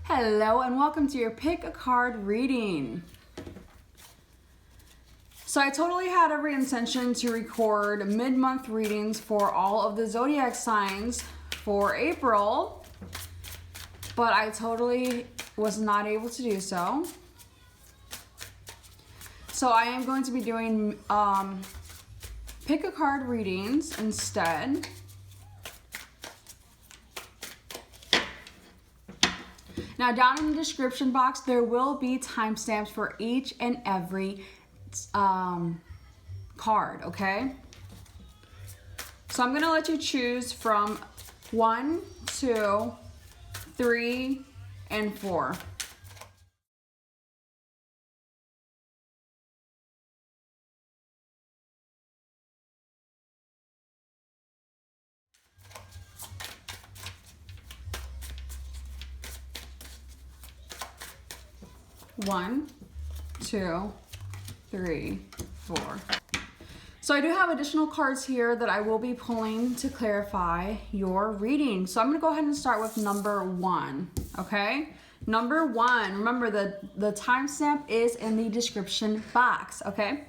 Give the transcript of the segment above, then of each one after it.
Hello and welcome to your pick a card reading. So I totally had every intention to record mid-month readings for all of the zodiac signs for April, but I totally was not able to do so. So I am going to be doing pick a card readings instead. Now down in the description box, there will be timestamps for each and every card, okay? So I'm gonna let you choose from 1, 2, 3, and 4. One, 2, 3, 4. So I do have additional cards here that I will be pulling to clarify your reading. So I'm gonna go ahead and start with number 1, okay? Number 1, remember the timestamp is in the description box, okay?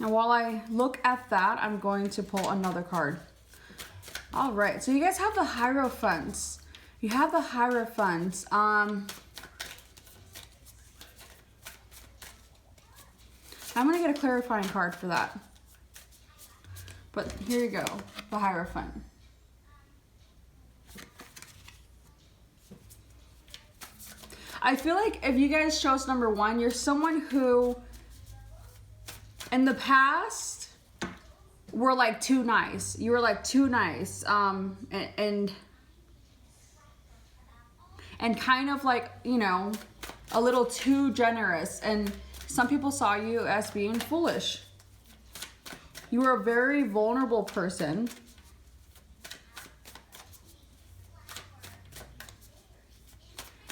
And while I look at that, I'm going to pull another card. All right, so you guys have the Hierophants. You have the Hierophants. I'm gonna get a clarifying card for that. But here you go, the Hierophant. I feel like if you guys chose number 1, you're someone who in the past were like too nice. You were like too nice. And kind of like, you know, a little too generous. And some people saw you as being foolish. You were a very vulnerable person.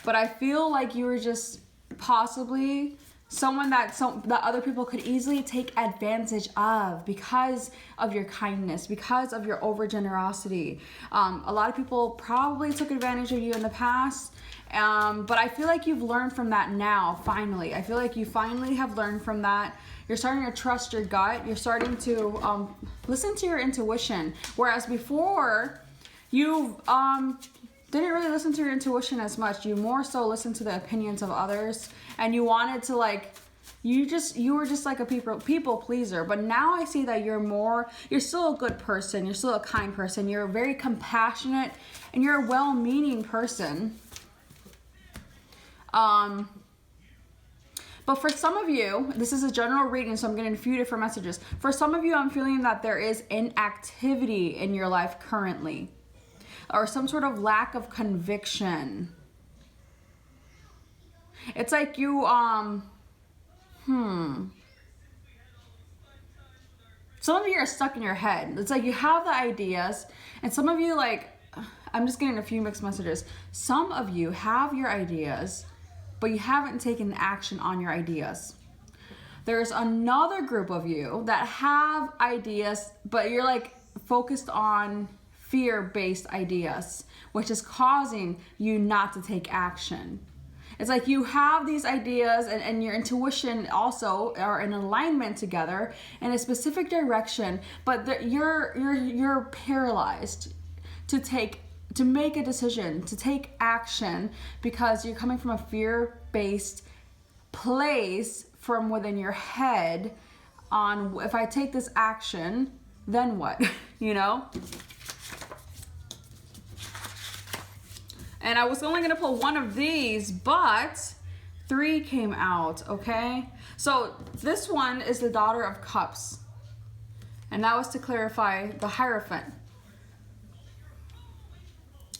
But I feel like you were just possibly someone that other people could easily take advantage of because of your kindness, because of your over generosity. A lot of people probably took advantage of you in the past, but I feel like you've learned from that now, finally. I feel like you finally have learned from that. You're starting to trust your gut. You're starting to listen to your intuition, whereas before you didn't really listen to your intuition as much. You more so listened to the opinions of others, and you wanted to you were just like a people pleaser. But now I see that you're still a good person. You're still a kind person. You're very compassionate, and you're a well-meaning person. But for some of you, this is a general reading, so I'm getting a few different messages. For some of you, I'm feeling that there is inactivity in your life currently, or some sort of lack of conviction. It's like you, some of you are stuck in your head. It's like you have the ideas, and some of you, like, I'm just getting a few mixed messages. Some of you have your ideas, but you haven't taken action on your ideas. There's another group of you that have ideas, but you're like focused on fear-based ideas, which is causing you not to take action. It's like you have these ideas and your intuition also are in alignment together in a specific direction, but you're paralyzed to make a decision, to take action, because you're coming from a fear-based place from within your head on, if I take this action, then what, you know? And I was only gonna pull one of these, but 3 came out, okay? So this one is the Daughter of Cups. And that was to clarify the Hierophant.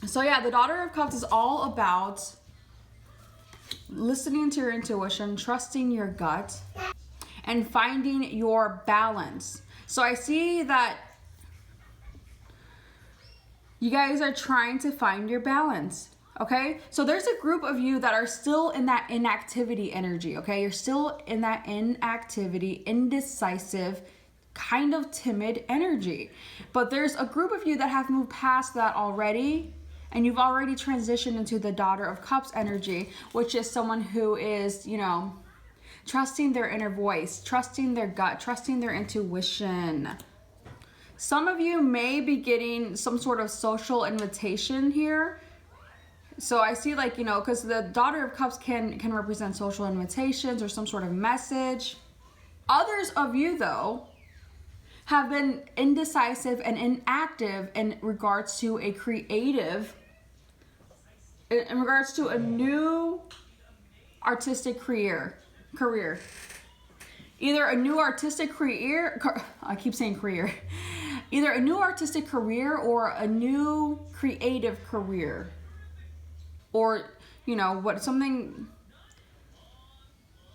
So yeah, the Daughter of Cups is all about listening to your intuition, trusting your gut, and finding your balance. So I see that you guys are trying to find your balance, okay? So there's a group of you that are still in that inactivity energy, okay? You're still in that inactivity, indecisive, kind of timid energy. But there's a group of you that have moved past that already, And you've already transitioned into the Daughter of Cups energy, which is someone who is, you know, trusting their inner voice, trusting their gut, trusting their intuition. Some of you may be getting some sort of social invitation here. So I see, like, you know, because the Daughter of Cups can represent social invitations or some sort of message. Others of you, though, have been indecisive and inactive in regards to a creative, in regards to a new artistic career. Either a new artistic career, I keep saying career, either a new artistic career or a new creative career. Or, you know,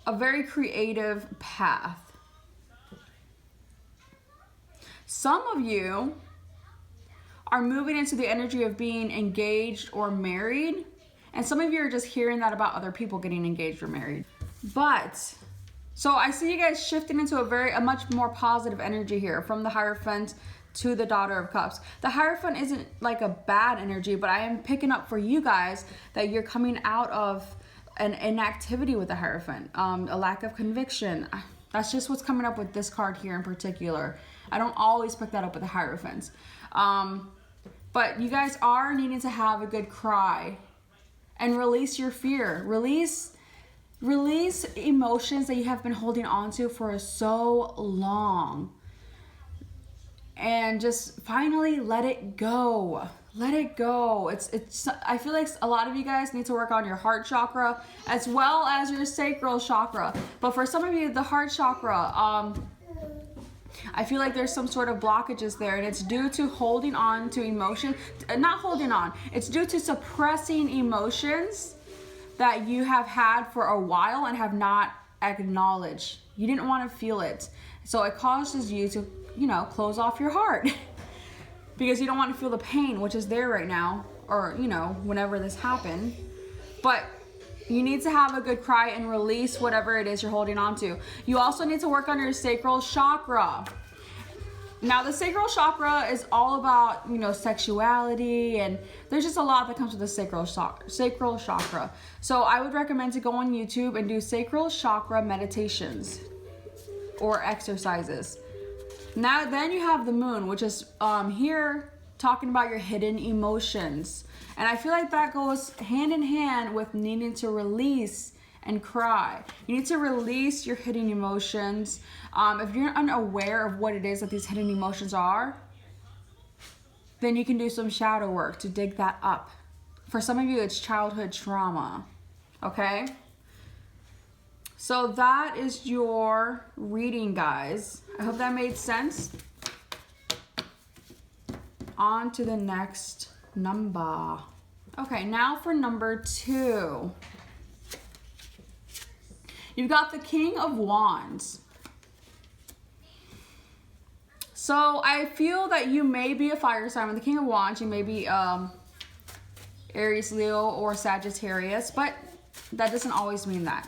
a very creative path. Some of you are moving into the energy of being engaged or married. And some of you are just hearing that about other people getting engaged or married. But, so I see you guys shifting into a much more positive energy here, from the Hierophant to the Daughter of Cups. The Hierophant isn't like a bad energy, but I am picking up for you guys that you're coming out of an inactivity with the Hierophant, a lack of conviction. That's just what's coming up with this card here in particular. I don't always pick that up with the Hierophants. But you guys are needing to have a good cry and release your fear. Release emotions that you have been holding on to for so long. And just finally let it go. Let it go. I feel like a lot of you guys need to work on your heart chakra as well as your sacral chakra. But for some of you, the heart chakra, I feel like there's some sort of blockages there, and it's due to holding on to emotion. Not holding on. It's due to suppressing emotions that you have had for a while and have not acknowledged. You didn't want to feel it. So it causes you to, you know, close off your heart because you don't want to feel the pain, which is there right now, or, you know, whenever this happened. But you need to have a good cry and release whatever it is you're holding on to. You also need to work on your sacral chakra. Now, the sacral chakra is all about, you know, sexuality, and there's just a lot that comes with the sacral chakra. So I would recommend to go on YouTube and do sacral chakra meditations or exercises. Now, then you have the moon, which is here talking about your hidden emotions. And I feel like that goes hand in hand with needing to release and cry. You need to release your hidden emotions. If you're unaware of what it is that these hidden emotions are, then you can do some shadow work to dig that up. For some of you, it's childhood trauma. Okay? So that is your reading, guys. I hope that made sense. On to the next number. Okay, now for number 2. You've got the King of Wands. So I feel that you may be a fire sign with the King of Wands. You may be Aries, Leo, or Sagittarius, but that doesn't always mean that.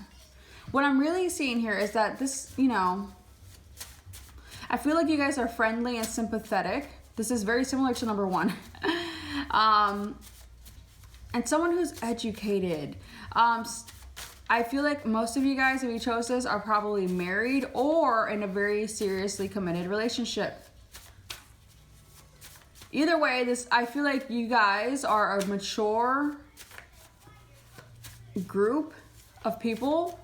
What I'm really seeing here is that this, you know, I feel like you guys are friendly and sympathetic. This is very similar to number 1. And someone who's educated. I feel like most of you guys, if you chose this, are probably married or in a very seriously committed relationship. Either way, I feel like you guys are a mature group of people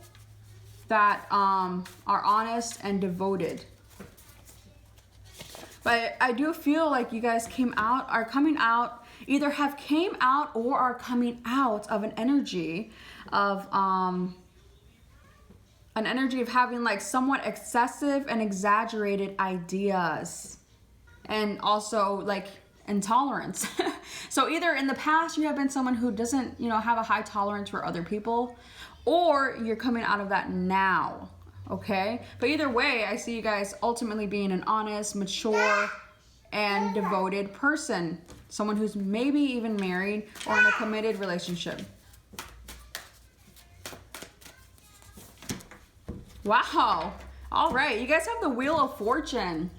that are honest and devoted. But I do feel like you guys are coming out, either have came out or are coming out of an energy of having like somewhat excessive and exaggerated ideas, and also like intolerance. So either in the past you have been someone who doesn't, you know, have a high tolerance for other people, or you're coming out of that now. Okay, but either way, I see you guys ultimately being an honest, mature, and devoted person. Someone who's maybe even married or in a committed relationship. Wow. All right, you guys have the Wheel of Fortune.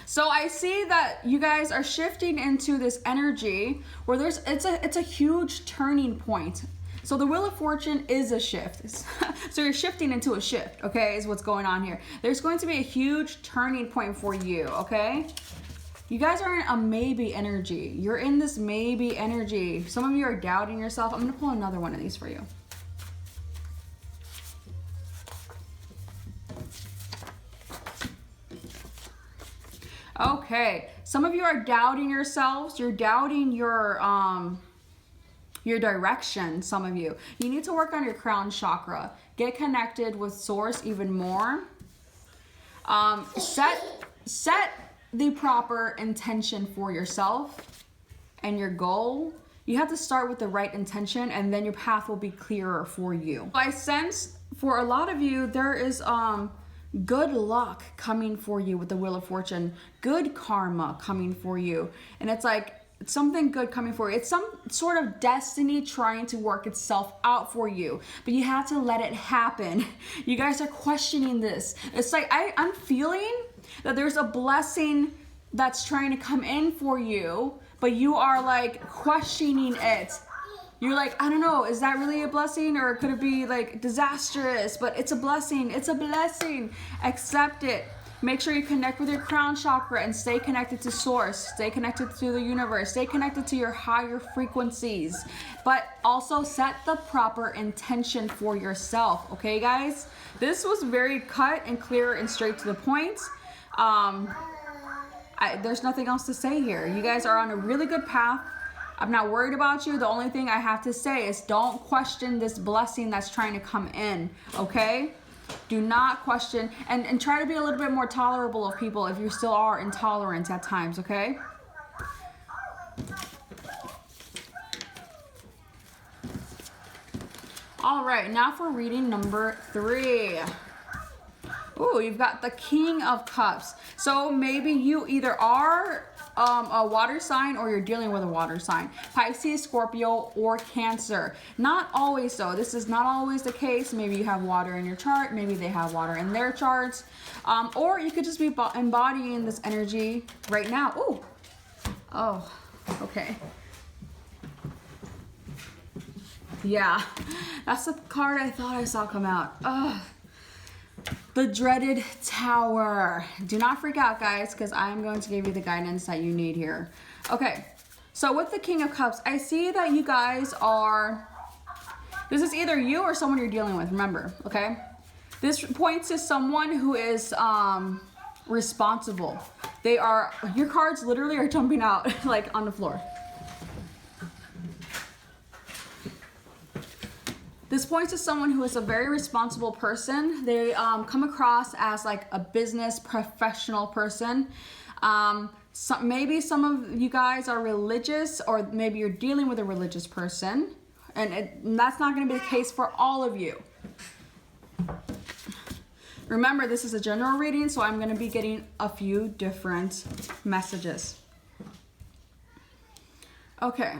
So I see that you guys are shifting into this energy where it's a huge turning point. So the Wheel of Fortune is a shift. So you're shifting into a shift, okay, is what's going on here. There's going to be a huge turning point for you, okay? You guys are in a maybe energy. You're in this maybe energy. Some of you are doubting yourself. I'm going to pull another one of these for you. Okay, some of you are doubting yourselves. You're doubting your direction, some of you. You need to work on your crown chakra. Get connected with source even more. Set the proper intention for yourself and your goal. You have to start with the right intention, and then your path will be clearer for you. I sense for a lot of you, there is good luck coming for you with the Wheel of Fortune, good karma coming for you. And it's like something good coming for you. It's some sort of destiny trying to work itself out for you, but you have to let it happen. You guys are questioning this. It's like I'm feeling that there's a blessing that's trying to come in for you, but you are like questioning it. You're like, I don't know, is that really a blessing, or could it be like disastrous? But it's a blessing. It's a blessing. Accept it. Make sure you connect with your crown chakra and stay connected to source. Stay connected to the universe. Stay connected to your higher frequencies. But also set the proper intention for yourself. Okay, guys? This was very cut and clear and straight to the point. There's nothing else to say here. You guys are on a really good path. I'm not worried about you. The only thing I have to say is don't question this blessing that's trying to come in, okay? Do not question, and try to be a little bit more tolerable of people if you still are intolerant at times, okay? All right, now for reading number 3. Ooh, you've got the King of Cups. So maybe you either are a water sign, or you're dealing with a water sign. Pisces, Scorpio, or Cancer. Not always though. This is not always the case. Maybe you have water in your chart. Maybe they have water in their charts. Or you could just be embodying this energy right now. Ooh. Oh, okay. Yeah, that's the card I thought I saw come out. Ugh. The dreaded Tower. Do not freak out, guys, because I'm going to give you the guidance that you need here. Okay, so with the King of Cups, I see that you guys are, this is either you or someone you're dealing with, remember, okay? This points to someone who is responsible. They are, your cards literally are jumping out like on the floor. This points to someone who is a very responsible person. They come across as like a business professional person. Maybe some of you guys are religious, or maybe you're dealing with a religious person. And that's not going to be the case for all of you. Remember, this is a general reading, so I'm going to be getting a few different messages. Okay.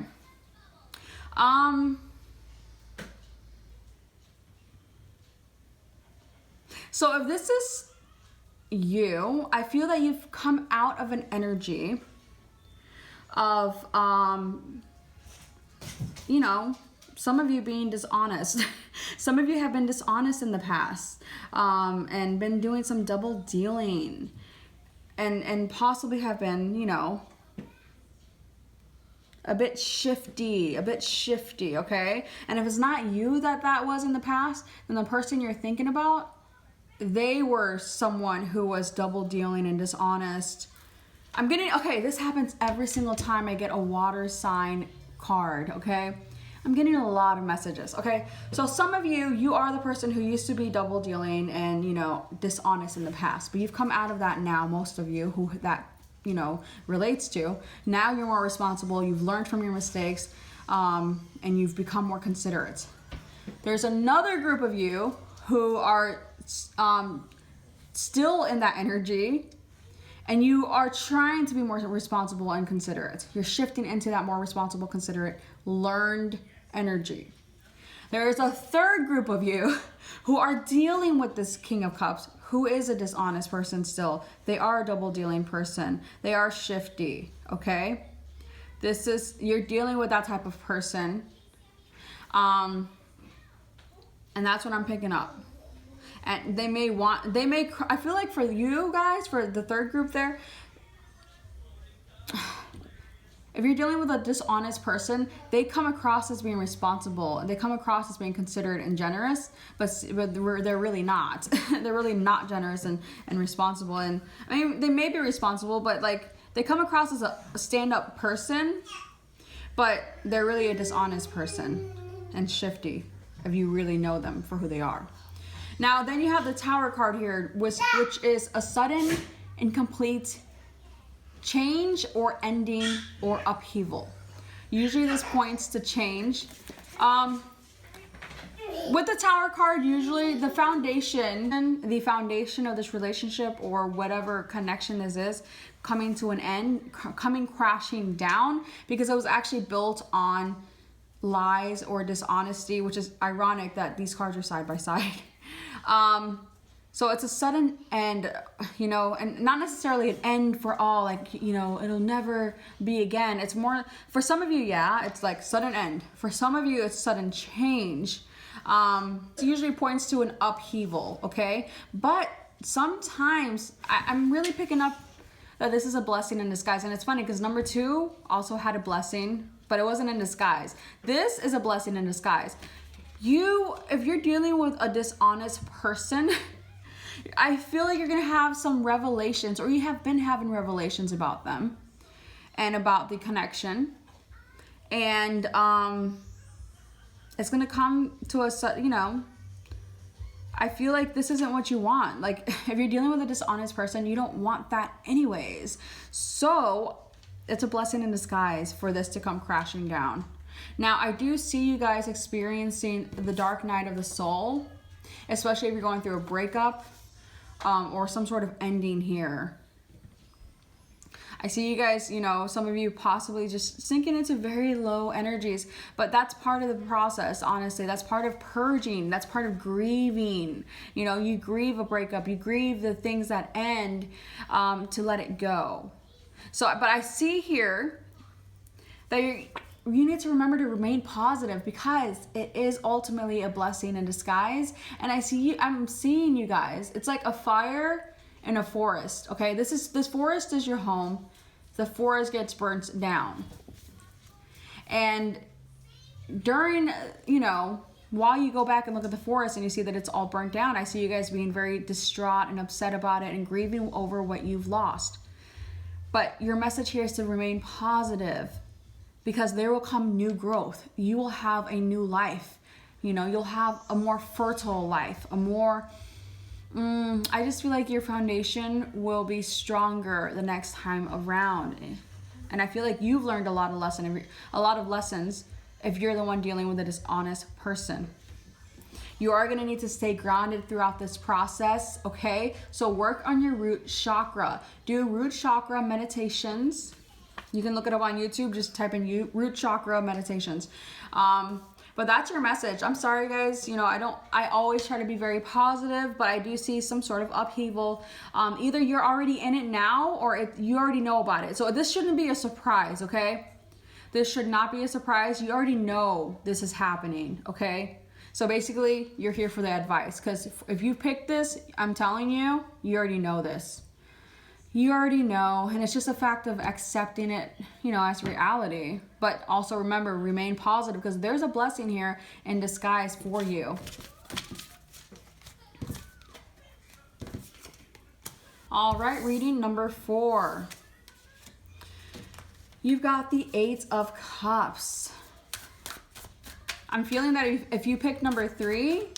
So if this is you, I feel that you've come out of an energy of, you know, some of you being dishonest. Some of you have been dishonest in the past, and been doing some double dealing, and possibly have been, you know, a bit shifty, okay? And if it's not you that was in the past, then the person you're thinking about, they were someone who was double dealing and dishonest. I'm getting, okay, this happens every single time I get a water sign card, okay? I'm getting a lot of messages, okay? So some of you, you are the person who used to be double dealing and, you know, dishonest in the past, but you've come out of that now, most of you who that, you know, relates to. Now you're more responsible, you've learned from your mistakes, and you've become more considerate. There's another group of you who are still in that energy, and you are trying to be more responsible and considerate. You're shifting into that more responsible, considerate, learned energy. There is a third group of you who are dealing with this King of Cups, who is a dishonest person still. They are a double dealing person. They are shifty, okay? You're dealing with that type of person. And that's what I'm picking up. And I feel like for you guys, for the third group there, if you're dealing with a dishonest person, they come across as being responsible. They come across as being considerate and generous, but they're really not. They're really not generous and responsible. And I mean, they may be responsible, but like they come across as a stand-up person, but they're really a dishonest person and shifty if you really know them for who they are. Now, then you have the Tower card here, which is a sudden and complete change or ending or upheaval. Usually this points to change. With the Tower card, usually the foundation of this relationship or whatever connection this is coming to an end, coming crashing down, because it was actually built on lies or dishonesty, which is ironic that these cards are side by side. So it's a sudden end, you know, and not necessarily an end for all, like, you know, it'll never be again. It's more, for some of you, yeah, it's like sudden end. For some of you, it's sudden change. It usually points to an upheaval, okay? But sometimes I'm really picking up that this is a blessing in disguise. And it's funny because number 2 also had a blessing, but it wasn't in disguise. This is a blessing in disguise. If you're dealing with a dishonest person, I feel like you're going to have some revelations, or you have been having revelations about them and about the connection. And it's going to come to a, you know, I feel like this isn't what you want. Like, if you're dealing with a dishonest person, you don't want that anyways. So it's a blessing in disguise for this to come crashing down. Now, I do see you guys experiencing the dark night of the soul, especially if you're going through a breakup or some sort of ending here. I see you guys, you know, some of you possibly just sinking into very low energies, but that's part of the process, honestly. That's part of purging. That's part of grieving. You know, you grieve a breakup. You grieve the things that end to let it go. So, but I see here that you need to remember to remain positive, because it is ultimately a blessing in disguise. And I'm seeing you guys. It's like a fire in a forest, okay? This forest is your home. The forest gets burnt down. And during, you know, while you go back and look at the forest and you see that it's all burnt down, I see you guys being very distraught and upset about it and grieving over what you've lost. But your message here is to remain positive, because there will come new growth. You will have a new life. You know, you'll have a more fertile life, a more, I just feel like your foundation will be stronger the next time around. And I feel like you've learned a lot of lessons if you're the one dealing with a dishonest person. You are going to need to stay grounded throughout this process, okay? So work on your root chakra. Do root chakra meditations. You can look it up on YouTube. Just type in root chakra meditations. But that's your message. I'm sorry, guys. You know, I always try to be very positive, but I do see some sort of upheaval. Either you're already in it now, or you already know about it. So this shouldn't be a surprise, okay? This should not be a surprise. You already know this is happening, okay? So basically, you're here for the advice, because if you picked this, I'm telling you, you already know this. You already know, and it's just a fact of accepting it, you know, as reality. But also remember, remain positive, because there's a blessing here in disguise for you. All right, reading number 4. You've got the 8 of Cups. I'm feeling that if you picked number 3,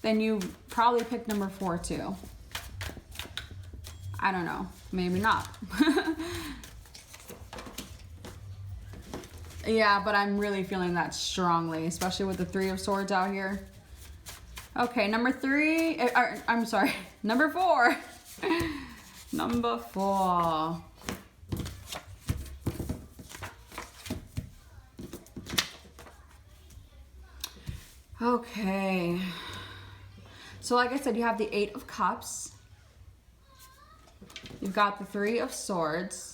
then you probably picked number 4 too. I don't know. Maybe not. Yeah, but I'm really feeling that strongly, especially with the 3 of Swords out here. Okay, number 3. I'm sorry, number 4. Number 4. Okay. So like I said, you have the 8 of Cups. You've got the Three of Swords.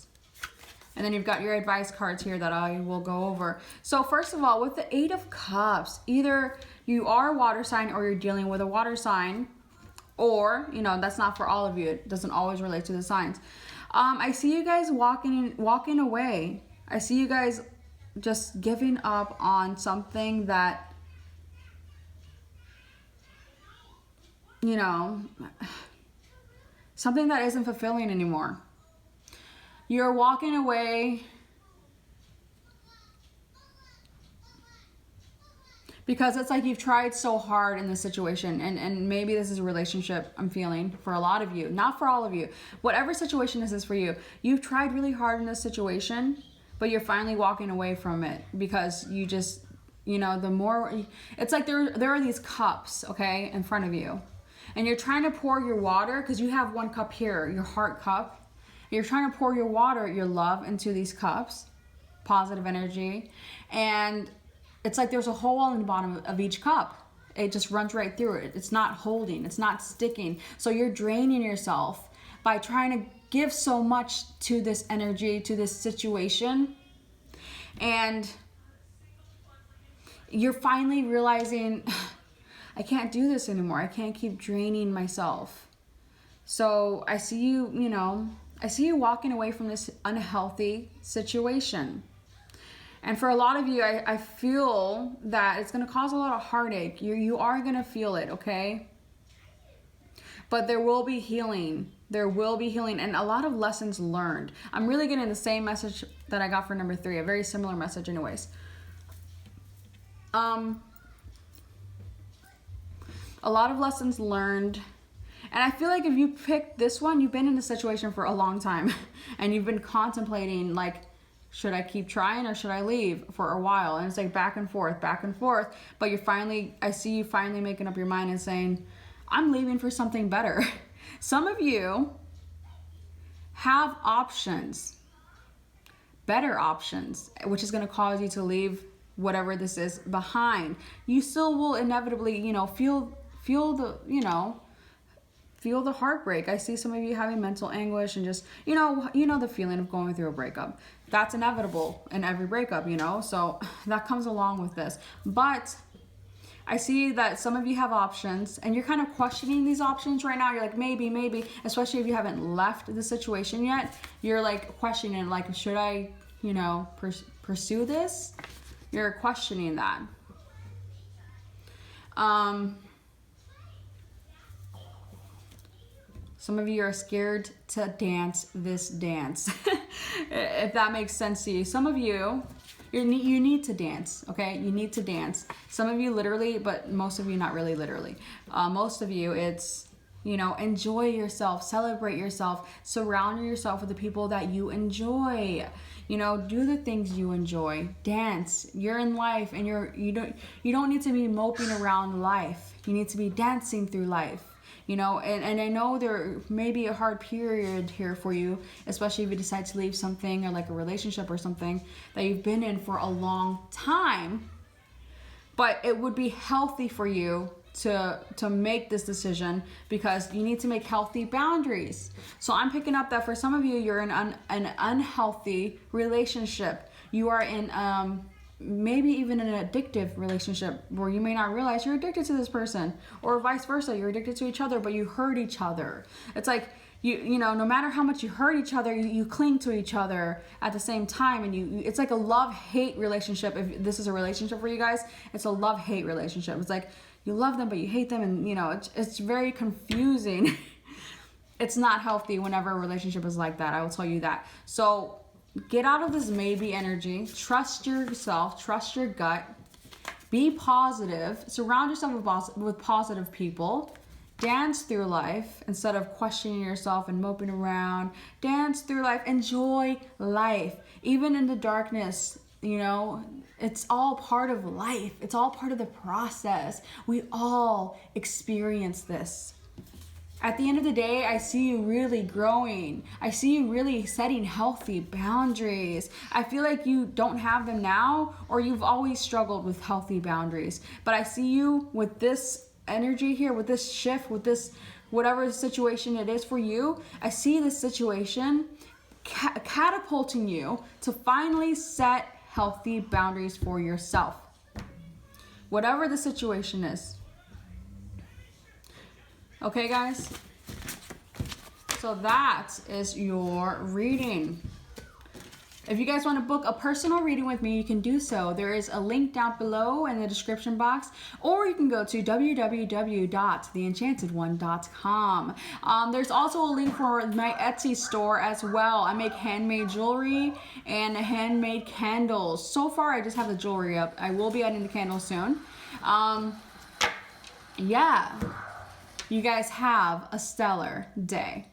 And then you've got your advice cards here that I will go over. So first of all, with the Eight of Cups, either you are a water sign or you're dealing with a water sign, or, you know, that's not for all of you. It doesn't always relate to the signs. I see you guys walking away. I see you guys just giving up on something that, you know, something that isn't fulfilling anymore. You're walking away because it's like you've tried so hard in this situation, and maybe this is a relationship I'm feeling for a lot of you, not for all of you. Whatever situation this is for you, you've tried really hard in this situation, but you're finally walking away from it because you just, you know, the more, it's like there are these cups, okay, in front of you, and you're trying to pour your water because you have one cup here, your heart cup. You're trying to pour your water, your love into these cups, positive energy, and it's like there's a hole in the bottom of each cup. It just runs right through it. It's not holding, it's not sticking. So you're draining yourself by trying to give so much to this energy, to this situation, and you're finally realizing, I can't do this anymore. I can't keep draining myself. So I see you, you know, I see you walking away from this unhealthy situation. And for a lot of you, I feel that it's going to cause a lot of heartache. You are going to feel it, okay? But there will be healing. There will be healing and a lot of lessons learned. I'm really getting the same message that I got for number 3, a very similar message anyways. A lot of lessons learned. And I feel like if you picked this one, you've been in this situation for a long time and you've been contemplating, like, should I keep trying or should I leave, for a while? And it's like back and forth, but you're finally, I see you finally making up your mind and saying, I'm leaving for something better. Some of you have options, better options, which is going to cause you to leave whatever this is behind. You still will inevitably, you know, feel the, you know, feel the heartbreak. I see some of you having mental anguish and just, you know the feeling of going through a breakup. That's inevitable in every breakup, you know, so that comes along with this. But I see that some of you have options and you're kind of questioning these options right now. You're like, maybe, especially if you haven't left the situation yet. You're like questioning, like, should I, you know, pursue this? You're questioning that. Some of you are scared to dance this dance, if that makes sense to you. Some of you, you need to dance, okay? You need to dance. Some of you literally, but most of you not really literally. Most of you, it's, you know, enjoy yourself, celebrate yourself, surround yourself with the people that you enjoy. You know, do the things you enjoy. Dance. You're in life, and you don't need to be moping around life. You need to be dancing through life. You know, and I know there may be a hard period here for you, especially if you decide to leave something or like a relationship or something that you've been in for a long time. But it would be healthy for you to make this decision because you need to make healthy boundaries. So I'm picking up that for some of you, you're in an unhealthy relationship. You are in maybe even an addictive relationship where you may not realize you're addicted to this person, or vice versa, you're addicted to each other but you hurt each other. It's like you know, no matter how much you hurt each other, you cling to each other at the same time, and it's like a love-hate relationship. If this is a relationship for you guys, it's a love-hate relationship. It's like you love them but you hate them, and you know, it's very confusing. It's not healthy whenever a relationship is like that, I will tell you that. So get out of this maybe energy. Trust yourself. Trust your gut. Be positive. Surround yourself with positive people. Dance through life instead of questioning yourself and moping around. Dance through life. Enjoy life. Even in the darkness, you know, it's all part of life. It's all part of the process. We all experience this. At the end of the day, I see you really growing. I see you really setting healthy boundaries. I feel like you don't have them now, or you've always struggled with healthy boundaries. But I see you with this energy here, with this shift, with whatever situation it is for you, I see this situation catapulting you to finally set healthy boundaries for yourself. Whatever the situation is. Okay, guys? So that is your reading. If you guys want to book a personal reading with me, you can do so. There is a link down below in the description box, or you can go to www.theenchantedone.com. There's also a link for my Etsy store as well. I make handmade jewelry and handmade candles. So far, I just have the jewelry up. I will be adding the candles soon. Yeah. You guys have a stellar day.